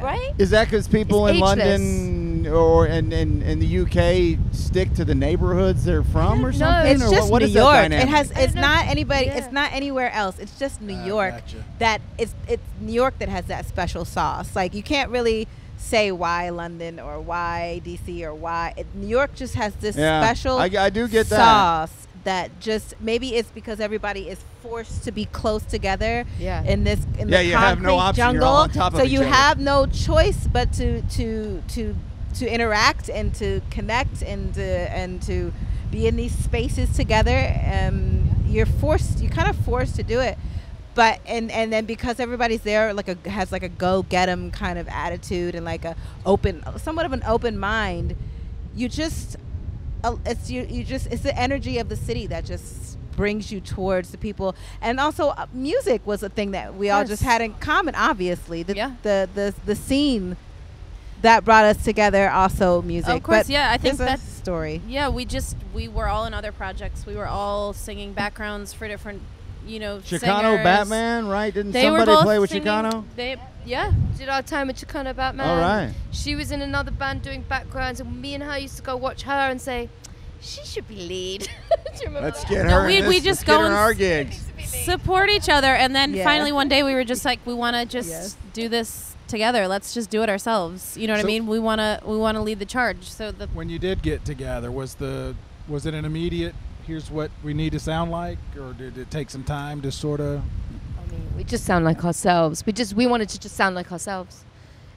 right? Is that because people It's in ageless. London or in the UK stick to the neighborhoods they're from, or No, something? It's or just what New is that York. dynamic? It's know. not anybody. Yeah. It's not anywhere else. It's just New York. Gotcha. That it's New York that has that special sauce. Like you can't really say why London or why DC or why New York just has this special I do get that. sauce that just maybe it's because everybody is forced to be close together in the you have no concrete option. You're jungle. all on top of So each you other. have no choice but to interact and to connect and to be in these spaces together. You're kind of forced to do it. But and then because everybody's there, has a go get 'em kind of attitude and like somewhat of an open mind, it's the energy of the city that just brings you towards the people. And also music was a thing that we all just had in common. Obviously, the scene that brought us together, also music. Of course, but yeah, I think there's a that's story. Yeah, we were all in other projects. We were all singing backgrounds for different, you know, Chicano singers. Batman, right? Didn't They were somebody both play with singing, Chicano? Did our time with Chicano Batman. All right. She was in another band doing backgrounds, and me and her used to go watch her and say, she should be lead. Do you remember Let's that? get No, her. we in this. just Let's go get her in and our gigs. support each other, and then Yeah. finally one day we were just like, we want to just do this together. Let's just do it ourselves. You know what I So- mean? We want to lead the charge. So When you did get together, was it an immediate, here's what we need to sound like, or did it take some time to sort of? I mean, we just sound like ourselves. We wanted to just sound like ourselves.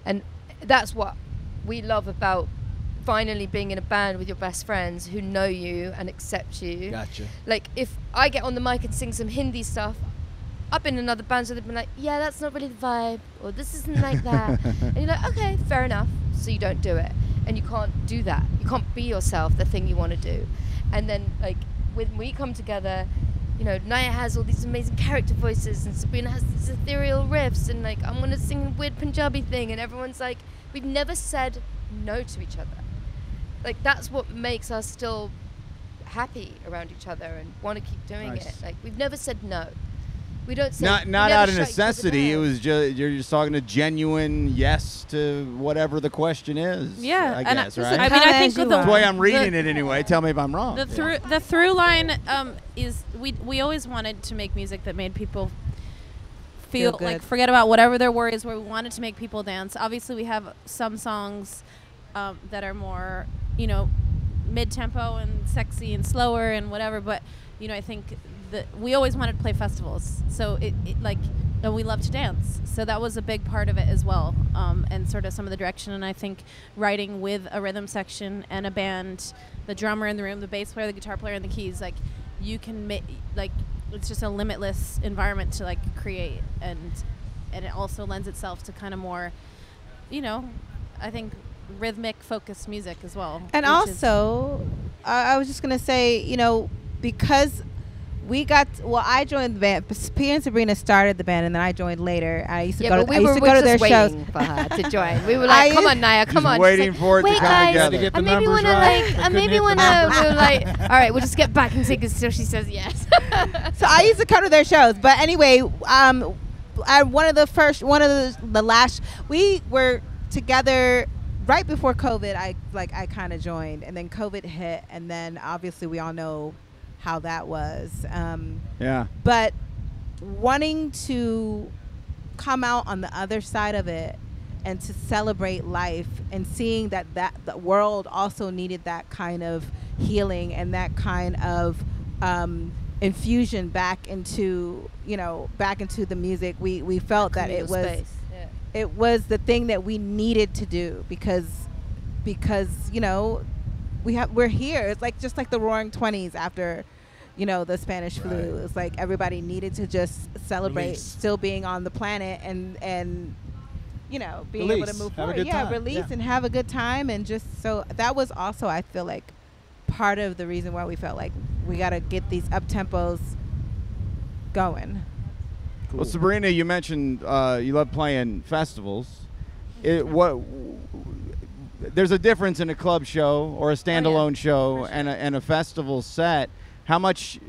And that's what we love about finally being in a band with your best friends who know you and accept you. Gotcha. Like, if I get on the mic and sing some Hindi stuff, I've been in other bands where they've been like, yeah, that's not really the vibe, or this isn't like that. And you're like, okay, fair enough. So you don't do it. And you can't do that. You can't be yourself, the thing you want to do. And then, like, when we come together, you know, Naya has all these amazing character voices, and Sabrina has these ethereal riffs, and like, I'm gonna sing a weird Punjabi thing, and everyone's like, we've never said no to each other. like that's what makes us still happy around each other and want to keep doing Nice. it. Like we've never said no. We don't say Not we never out of shut each other necessity. It down. was just you're just talking a genuine yes to whatever the question is. Yeah, I and guess, I- right? I mean, Kinda I think as you with the are. That's the way I'm reading the- it anyway. Tell me if I'm wrong. The through line is we always wanted to make music that made people feel Feel like good. forget about whatever their worries were. We wanted to make people dance. Obviously, we have some songs that are more, you know, mid-tempo and sexy and slower and whatever. But you know, I think that we always wanted to play festivals. So it like, and we love to dance. So that was a big part of it as well, and sort of some of the direction. And I think writing with a rhythm section and a band, the drummer in the room, the bass player, the guitar player, and the keys, like you can make like it's just a limitless environment to like create, and it also lends itself to kind of more, you know, I think rhythmic focused music as well. And which is- also, I was just gonna say, you know, because I joined the band. Piya and Sabrina started the band, and then I joined later. I used to Yeah, go but to, we I used were to go to their just shows. waiting for her to join. We were I like, "Come used- on, Naya, come Just on." She's waiting like, for it to "Wait, come guys, together. To get the I maybe numbers wanna right. like, I I couldn't maybe hit the wanna." numbers. We were like, "All right, we'll just get backing tickets till she says yes." So I used to come to their shows. But anyway, the last we were together right before COVID. I kind of joined, and then COVID hit, and then obviously we all know how that was. Yeah. But wanting to come out on the other side of it and to celebrate life and seeing that the world also needed that kind of healing and that kind of infusion back into the music, we felt that it Communal was space. Yeah. it was the thing that we needed to do because you know we're here. It's like just like the Roaring 20s after the Spanish flu. Right. It's like everybody needed to just celebrate Release. still being on the planet and being able to Release. move Have a forward. good time. Release Yeah. and have a good time. And just so that was also, I feel like, part of the reason why we felt like we got to get these up tempos going. Well, Sabrina, you mentioned you love playing festivals. There's a difference in a club show or a standalone show For sure. and a festival set. How much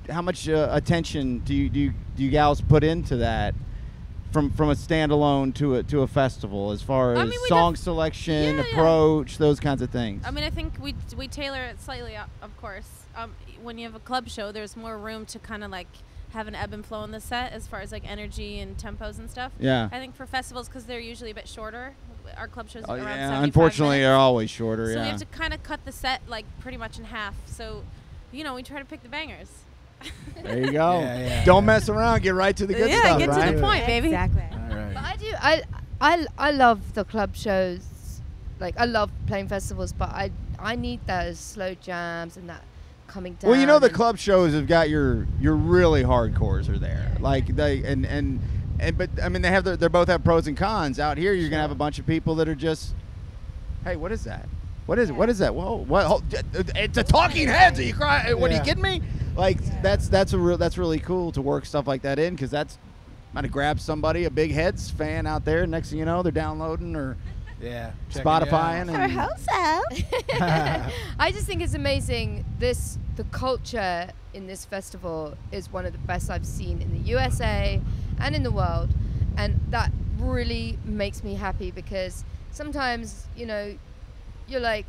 attention do you gals put into that from a standalone to a festival as far as I mean, we song selection, Yeah. approach, those kinds of things? I mean, I think we tailor it slightly, of course. When you have a club show, there's more room to kind of like have an ebb and flow in the set as far as like energy and tempos and stuff. Yeah. I think for festivals, because they're usually a bit shorter, our club shows Oh, are around yeah. 75 Unfortunately, minutes. they're always shorter. So yeah. we have to kind of cut the set like pretty much in half. So, we try to pick the bangers. There you go. Yeah. Don't mess around. Get right to the good Yeah, stuff, get to right? the point, baby. Exactly. All right. But I love the club shows. Like I love playing festivals, but I need those slow jams and that coming down. Well, the and- club shows have got your really hardcores are there. Like they but I mean they both have pros and cons. Out here you're gonna have a bunch of people that are just, hey, what is that? What is it? What is that? Whoa! What? It's a Talking Heads. Are you crying? What are you Yeah. kidding me? Like that's really cool to work stuff like that in because that's might have grabbed somebody, a big Heads fan out there. Next thing you know, they're downloading or Yeah. Spotify and I just think it's amazing. The culture in this festival is one of the best I've seen in the USA and in the world, and that really makes me happy because sometimes you're like,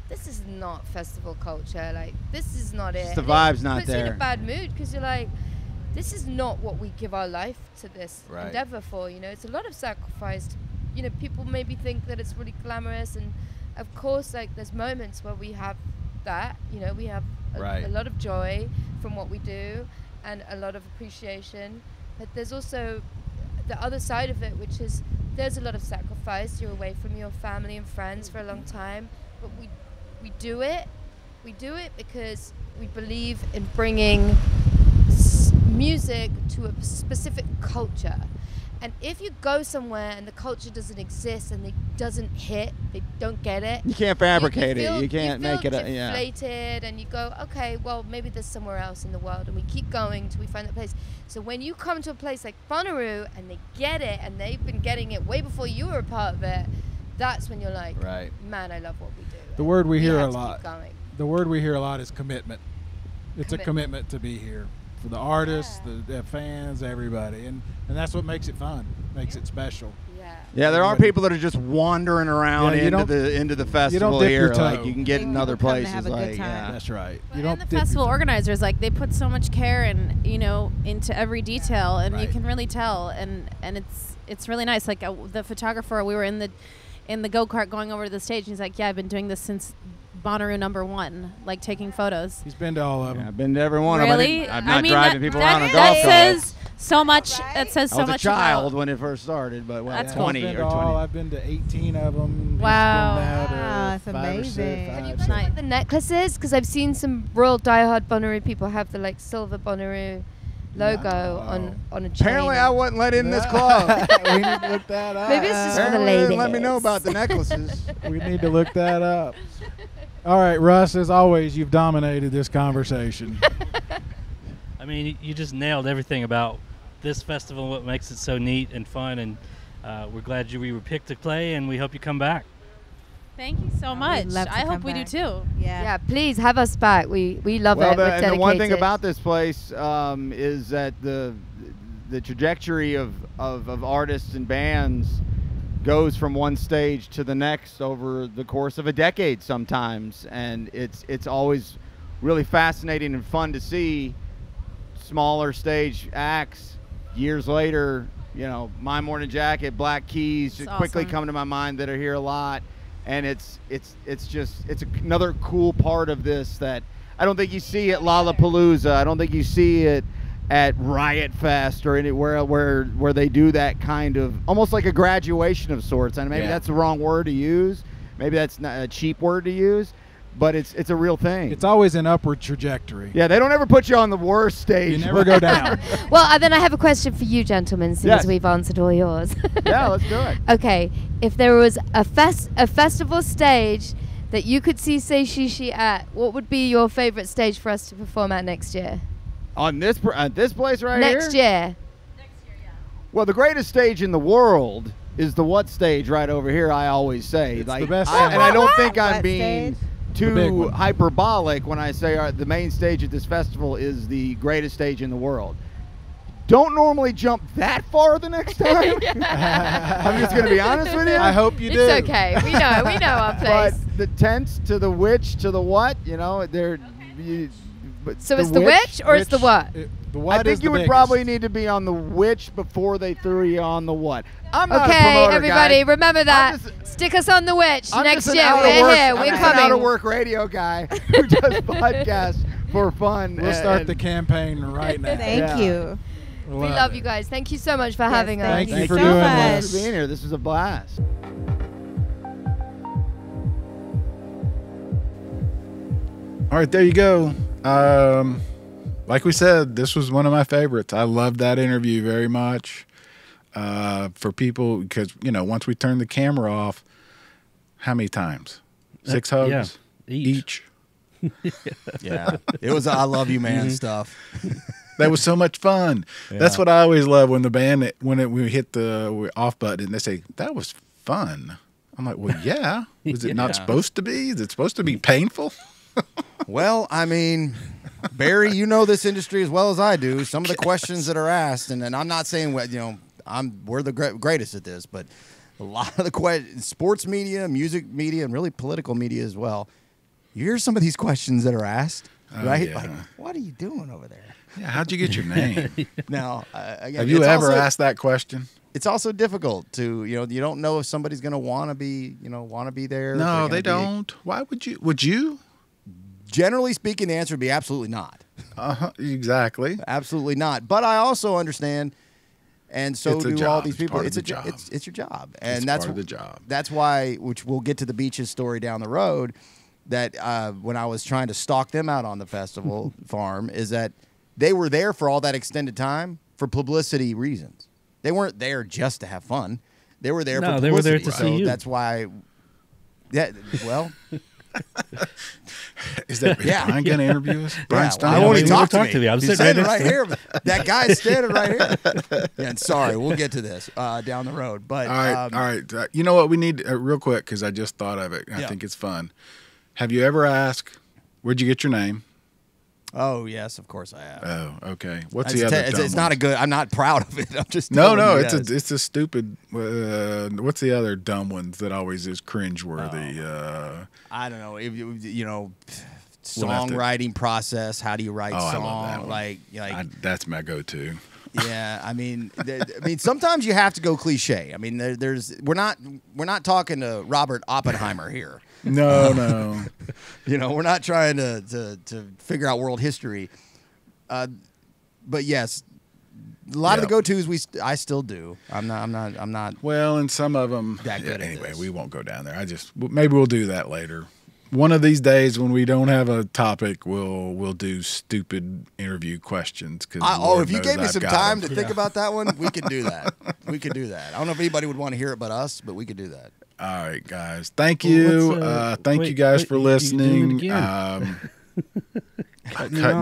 this is not festival culture. Like this is not it. the And vibe's it not puts you in there. a bad mood because you're like, this is not what we give our life to this Right. endeavor for. It's a lot of sacrifice. People maybe think that it's really glamorous, and of course, like there's moments where we have that. We have Right. a lot of joy from what we do, and a lot of appreciation. But there's also the other side of it, which is there's a lot of sacrifice. You're away from your family and friends for a long time, but we do it. We do it because we believe in bringing music to a specific culture. And if you go somewhere and the culture doesn't exist and it doesn't hit, they don't get it. You can't fabricate it. feel- You can't make it. Yeah. deflated, and you go, okay, well maybe there's somewhere else in the world, and we keep going till we find that place. So when you come to a place like Bonnaroo and they get it, and they've been getting it way before you were a part of it, that's when you're like, Right. man, I love what we do. The word we hear have a to keep lot. going. The word we hear a lot is commitment. It's a Commitment. commitment to be here for the artists, the fans, everybody, and that's what makes it fun, makes it special. Yeah. Yeah, there are people that are just wandering around Yeah, into the festival dip here. your toe. Like you can get in People other come to places. have a good Like, time. yeah. That's right. But You don't and the dip your festival toe. organizers, like, they put so much care and into every detail, and you Right. can really tell, and it's really nice. Like the photographer, we were in the go-kart going over to the stage, and he's like, yeah, I've been doing this since Bonnaroo #1, like taking photos. He's been to all of them. I've been to every one Really? of them. I'm not I mean, driving that, people that, around on that golf carts. says so much. Right? That says I so was a much child about. when it first started, but That's 20 I've been or to 20. all. I've been to 18 of them. Wow. Wow, that's amazing. Have you Nice. guys got the necklaces? Because I've seen some real diehard Bonnaroo people have the like silver Bonnaroo logo on a chain. Apparently, I wasn't let in this club. We need to look that up. Maybe it's just for the Apparently, they ladies. didn't let me know about the necklaces. We need to look that up. All right, Russ, as always, you've dominated this conversation. I mean, you just nailed everything about this festival, what makes it so neat and fun, and we're glad we were picked to play, and we hope you come back. Thank you so much. love to I hope come we back. do too. Yeah, please have us back. We love Well, it. We're and the one thing dedicated. about this place is that the trajectory of artists and bands goes from one stage to the next over the course of a decade sometimes, and it's always really fascinating and fun to see smaller stage acts years later. You know, My Morning Jacket, Black Keys, That's quickly awesome. come to my mind that are here a lot, and it's another cool part of this that I don't think you see at Lollapalooza. I don't think you see it at Riot Fest or anywhere where they do that kind of almost like a graduation of sorts. And maybe Yeah. that's the wrong word to use. Maybe that's not a cheap word to use, but it's a real thing. It's always an upward trajectory. Yeah, they don't ever put you on the worst stage. You never go down. Well, then I have a question for you, gentlemen, since Yes. we've answered all yours. Yeah, let's do it. Okay, if there was a festival stage that you could see saysheshe at, what would be your favorite stage for us to perform at next year? On this place right here? Next year. Well, the greatest stage in the world is the what stage right over here, I always say. It's the best and stage. I don't think I'm What being stage? The big too one. hyperbolic when I say the main stage at this festival is the greatest stage in the world. Don't normally jump that far the next time. I'm just going to be honest with you. I hope you do. It's okay. We know our But place. the tents to the which to the what, you know, they're. So it's the which or it's the what? The what I think is you the would biggest. probably need to be on the which before they threw you on the what. I'm not a Okay, promoter, everybody, guys. remember that. I'm just- Stick us on the witch. I'm Next just an year, out of we're work- here. I'm We're just an coming. out-of-work radio guy who does podcasts for fun. We'll start the and- campaign right now. Thank Yeah. you. We love you guys. Thank you so much for having us. thank Thank you you for so doing much. Thanks for being here. This was a blast. All right, there you go. Like we said, this was one of my favorites. I loved that interview very much. For people, because once we turned the camera off, how many times? 6 hugs Yeah, each. Yeah, it was I love you, man stuff. That was so much fun. That's what I always love when the band we hit the off button and they say that was fun. I'm like, well, yeah. Was it not Yeah. supposed to be? Is it supposed to be painful? Well, I mean, Barry, you know this industry as well as I do. Some of the questions that are asked, and I'm not saying we're the greatest at this, but a lot of the questions, sports media, music media, and really political media as well. You hear some of these questions that are asked, right? yeah. Like, what are you doing over there? Yeah. How'd you get your name? Now, again, Have you it's ever also- asked that question? It's also difficult to, you don't know if somebody's going to want to be there. if No, they're they gonna be- don't. Why would you? Would you? Generally speaking, the answer would be absolutely not. Exactly. Absolutely not. But I also understand, and so It's a do all job. these It's people. part of It's the a job. it's your job, and It's that's part of the job. That's why, which we'll get to the Beaches story down the road. That when I was trying to stalk them out on the festival farm, is that they were there for all that extended time for publicity reasons. They weren't there just to have fun. They were there for No, publicity. they were there to so see you. that's why. Yeah. Well. Is Bryan going to interview us? Brian Stein? I won't even talk to me. I'm He's sitting standing right here. That guy's standing right here. Yeah, and sorry, we'll get to this down the road. But all right. You know what we need real quick, because I just thought of it. I think it's fun. Have you ever asked, where'd you get your name? Oh yes, of course I have. Oh, okay. What's the other? It's not a good. I'm not proud of it. I'm just no. It's a stupid. What's the other dumb ones that always is cringeworthy? I don't know. Songwriting process. How do you write song? I love that one. That's my go-to. Yeah, I mean, sometimes you have to go cliche. I mean, we're not talking to Robert Oppenheimer here. No. We're not trying to figure out world history. But yes, a lot of the go-tos I still do. I'm not. Well, and some of them. That good anyway, we won't go down there. Maybe we'll do that later. One of these days, when we don't have a topic, we'll do stupid interview questions. If you gave me some time to think about that one, we could do that. I don't know if anybody would want to hear it but us, but we could do that. All right, guys. Thank you. Thank you guys for listening. Cutting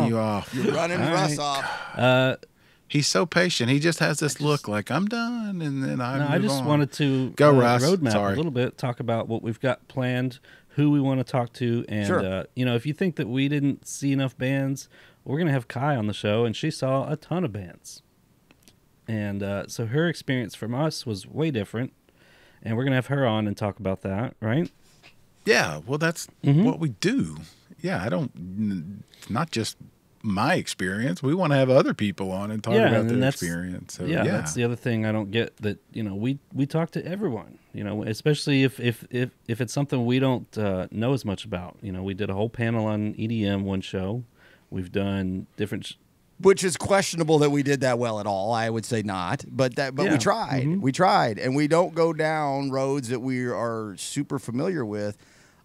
you off. You're running Russ off. He's so patient. He just has this look like I'm done, and then I just wanted to go Russ. Roadmap Sorry. a little bit, talk about what we've got planned, who we want to talk to, and sure. If you think that we didn't see enough bands, we're gonna have Kai on the show, and she saw a ton of bands, and so her experience from us was way different, and we're gonna have her on and talk about that, right? Yeah, well, that's what we do. Yeah, not just my experience. We want to have other people on and talk about their experience. So, that's the other thing I don't get, that we talk to everyone, especially if it's something we don't know as much about. We did a whole panel on EDM one show. We've done different which is questionable that we did that well at all. I would say not, but we tried. We tried, and we don't go down roads that we are super familiar with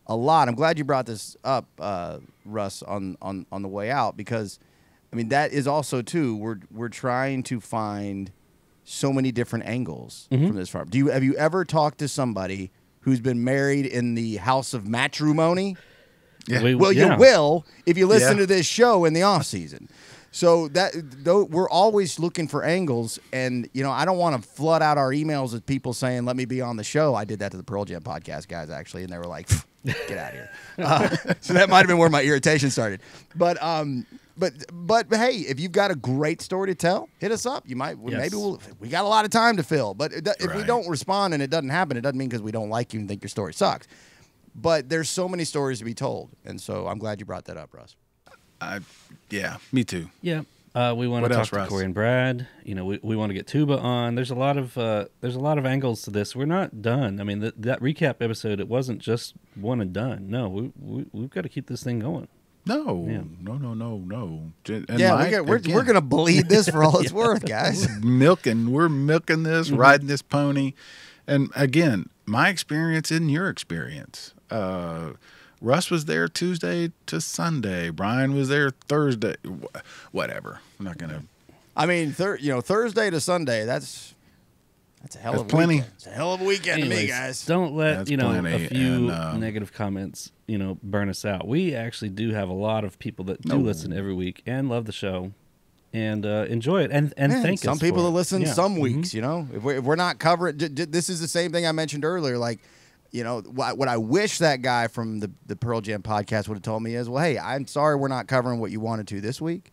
a lot. I'm glad you brought this up, Russ, on the way out, because I mean that is also too. We're trying to find so many different angles from this farm. Have you ever talked to somebody who's been married in the house of matrimony? Yeah. You will if you listen to this show in the off season. So we're always looking for angles, and I don't want to flood out our emails with people saying, "Let me be on the show." I did that to the Pearl Jam podcast guys actually, and they were like, "Get out of here." So that might have been where my irritation started. But hey, if you've got a great story to tell, hit us up. We got a lot of time to fill. But if we don't respond and it doesn't happen, it doesn't mean because we don't like you and think your story sucks. But there's so many stories to be told, and so I'm glad you brought that up, Russ. Yeah, me too. Yeah, we want to talk to Corey and Brad. We want to get Tuba on. There's a lot of angles to this. We're not done. I mean, that recap episode, it wasn't just one and done. No, we've got to keep this thing going. No. And we're gonna bleed this for all it's worth, guys. We're milking this, riding this pony, and again, my experience isn't your experience. Russ was there Tuesday to Sunday. Bryan was there Thursday. Whatever. I'm not gonna. I mean, Thursday to Sunday. That's a hell of a plenty. Weekend. It's a hell of a weekend to me, guys. Don't let That's a few negative comments burn us out. We actually do have a lot of people that do listen every week and love the show and enjoy it and thank us. Some people that listen some weeks. If we're not covering, this is the same thing I mentioned earlier. Like. What I wish that guy from the Pearl Jam podcast would have told me is, well, hey, I'm sorry we're not covering what you wanted to this week,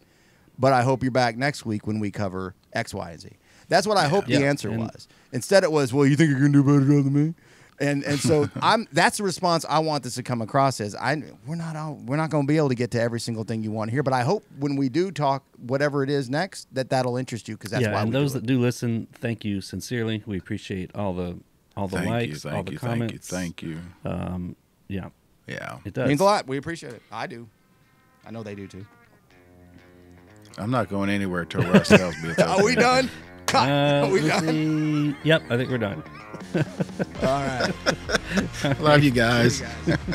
but I hope you're back next week when we cover X, Y, and Z. That's what I hope the answer was. Instead it was, well, you think you're going to do better than me? And so that's the response I want this to come across as. We're not going to be able to get to every single thing you want to hear, but I hope when we do talk whatever it is next, that'll interest you, because that's why we those do that do listen, thank you sincerely. We appreciate all the likes, all the comments. Thank you. Yeah, it does. It means a lot. We appreciate it. I do. I know they do too. I'm not going anywhere till Russ tells me it's okay. Are we done? Cut. Are we done? Yep, I think we're done. All right. Love you guys. See you guys.